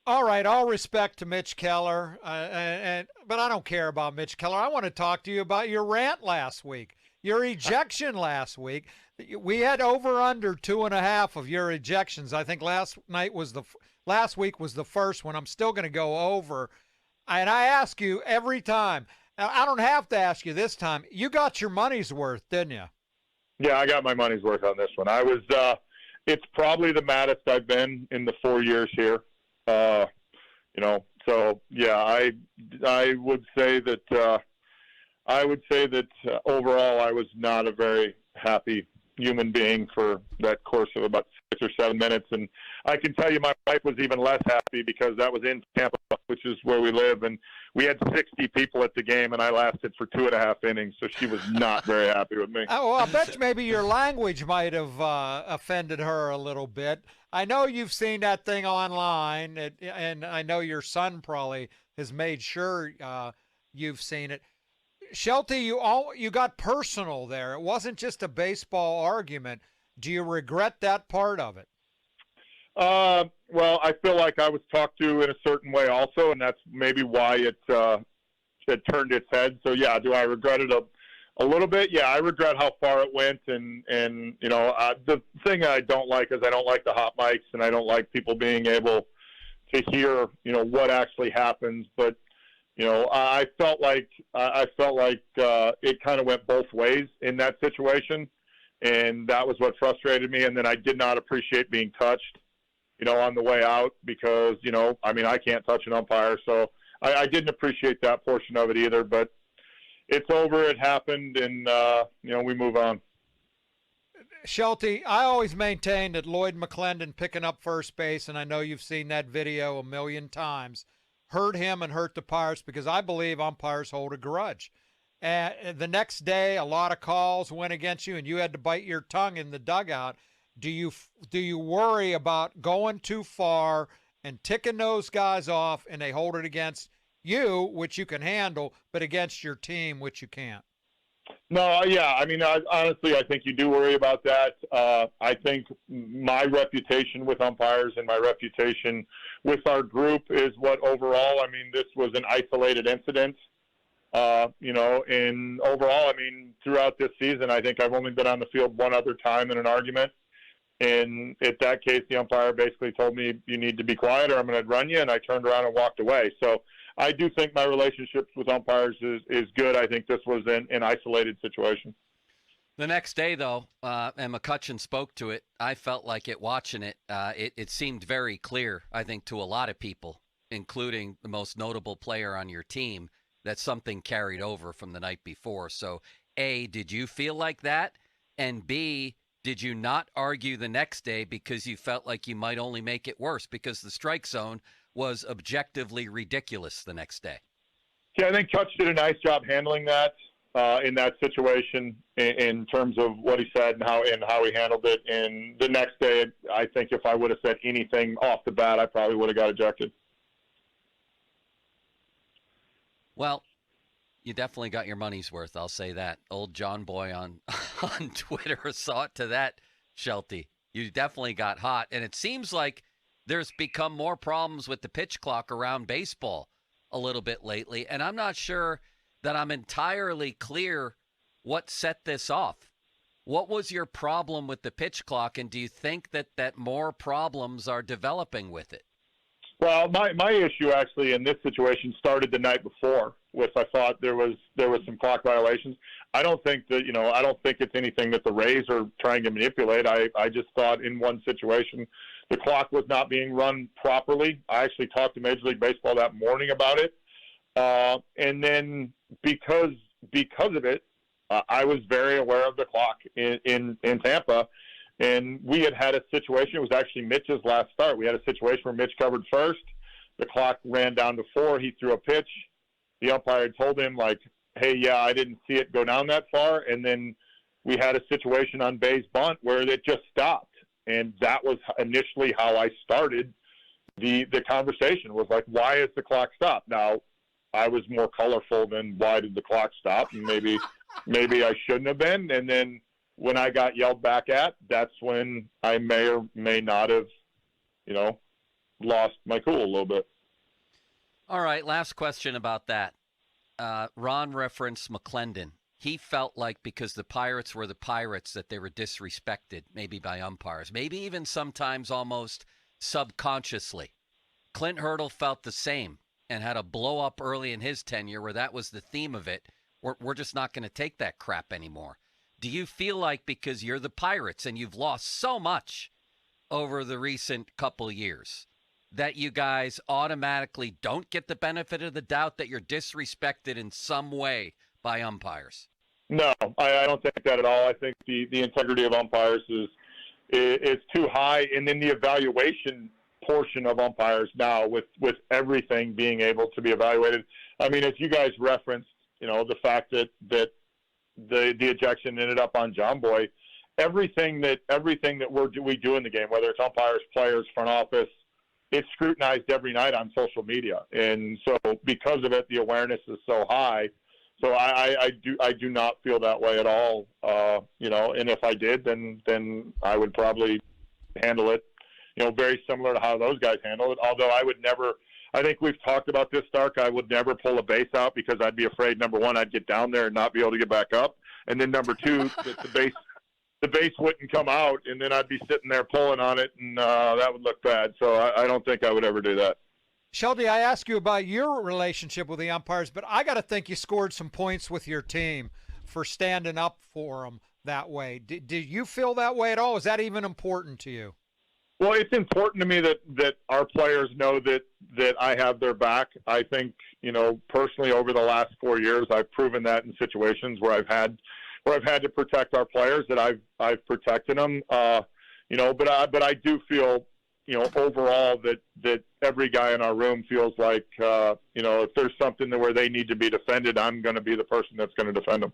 All right, all respect to Mitch Keller, but I don't care about Mitch Keller. I want to talk to you about your rant last week, your ejection last week. We had over under 2.5 of your ejections. I think last week was the first one. I'm still going to go over, and I ask you every time. I don't have to ask you this time. You got your money's worth, didn't you? Yeah, I got my money's worth on this one. It's probably the maddest I've been in the 4 years here. Uh, so yeah, I would say that overall I was not a very happy human being for that course of about 6 or 7 minutes. And I can tell you my wife was even less happy because that was in Tampa, which is where we live. And we had 60 people at the game, and I lasted for 2.5 innings. So she was not very happy with me. Oh, well, I bet maybe your language might have offended her a little bit. I know you've seen that thing online, and I know your son probably has made sure you've seen it. Shelty, you got personal there. It wasn't just a baseball argument. Do you regret that part of it? Well, I feel like I was talked to in a certain way also, and that's maybe why it turned its head. So yeah, do I regret it a little bit? Yeah, I regret how far it went, and the thing I don't like is I don't like the hot mics, and I don't like people being able to hear what actually happens. But I felt like it kind of went both ways in that situation, and that was what frustrated me. And then I did not appreciate being touched, on the way out because I can't touch an umpire, so I didn't appreciate that portion of it either. But it's over. It happened, and we move on. Shelty, I always maintain that Lloyd McClendon picking up first base, and I know you've seen that video a million times, hurt him and hurt the Pirates because I believe umpires hold a grudge. And the next day, a lot of calls went against you, and you had to bite your tongue in the dugout. Do you worry about going too far and ticking those guys off, and they hold it against you, which you can handle, but against your team, which you can't? No, yeah. Honestly, I think you do worry about that. I think my reputation with umpires and my reputation with our group is what overall, this was an isolated incident. And overall, throughout this season, I think I've only been on the field one other time in an argument. And in that case, the umpire basically told me, you need to be quiet or I'm going to run you. And I turned around and walked away. So I do think my relationships with umpires is good. I think this was an isolated situation. The next day, though, and McCutcheon spoke to it, I felt like watching it, it seemed very clear, I think, to a lot of people, including the most notable player on your team, that something carried over from the night before. So, A, did you feel like that? And B, did you not argue the next day because you felt like you might only make it worse because the strike zone was objectively ridiculous the next day? Yeah, I think Kutch did a nice job handling that in that situation in terms of what he said and how he handled it. And the next day, I think if I would have said anything off the bat, I probably would have got ejected. Well, you definitely got your money's worth, I'll say that. Old John Boy on Twitter saw it to that, Shelty. You definitely got hot. And it seems like there's become more problems with the pitch clock around baseball a little bit lately. And I'm not sure that I'm entirely clear what set this off. What was your problem with the pitch clock, and do you think that more problems are developing with it? Well, my issue actually in this situation started the night before with I thought there was some clock violations. I don't think it's anything that the Rays are trying to manipulate. I just thought in one situation the clock was not being run properly. I actually talked to Major League Baseball that morning about it. And then because of it, I was very aware of the clock in Tampa. And we had a situation, it was actually Mitch's last start. We had a situation where Mitch covered first. The clock ran down to 4. He threw a pitch. The umpire told him, hey, yeah, I didn't see it go down that far. And then we had a situation on Bay's bunt where it just stopped. And that was initially how I started the conversation, was why is the clock stopped? Now, I was more colorful than why did the clock stop? And maybe I shouldn't have been. And then when I got yelled back at, that's when I may or may not have, lost my cool a little bit. All right, last question about that. Ron referenced McClendon. He felt like because the Pirates were the Pirates that they were disrespected, maybe by umpires, maybe even sometimes almost subconsciously. Clint Hurdle felt the same and had a blow up early in his tenure where that was the theme of it. We're just not going to take that crap anymore. Do you feel like because you're the Pirates and you've lost so much over the recent couple years that you guys automatically don't get the benefit of the doubt that you're disrespected in some way by umpires? No, I don't think that at all. I think the integrity of umpires is too high, and then the evaluation portion of umpires now with everything being able to be evaluated. I mean, as you guys referenced, the fact that the ejection ended up on John Boy, everything that we do in the game, whether it's umpires, players, front office, it's scrutinized every night on social media, and so because of it, the awareness is so high. So I do not feel that way at all, and if I did, then I would probably handle it, very similar to how those guys handle it. Although I would never, I think we've talked about this, Stark, I would never pull a base out because I'd be afraid, number one, I'd get down there and not be able to get back up, and then number two, that the base wouldn't come out, and then I'd be sitting there pulling on it, and that would look bad. So I don't think I would ever do that. Shelty, I asked you about your relationship with the umpires, but I got to think you scored some points with your team for standing up for them that way. Did you feel that way at all? Is that even important to you? Well, it's important to me that our players know that I have their back. I think, personally over the last 4 years, I've proven that in situations where I've had to protect our players, that I've protected them. But I do feel, overall that every guy in our room feels like, if there's something where they need to be defended, I'm going to be the person that's going to defend them.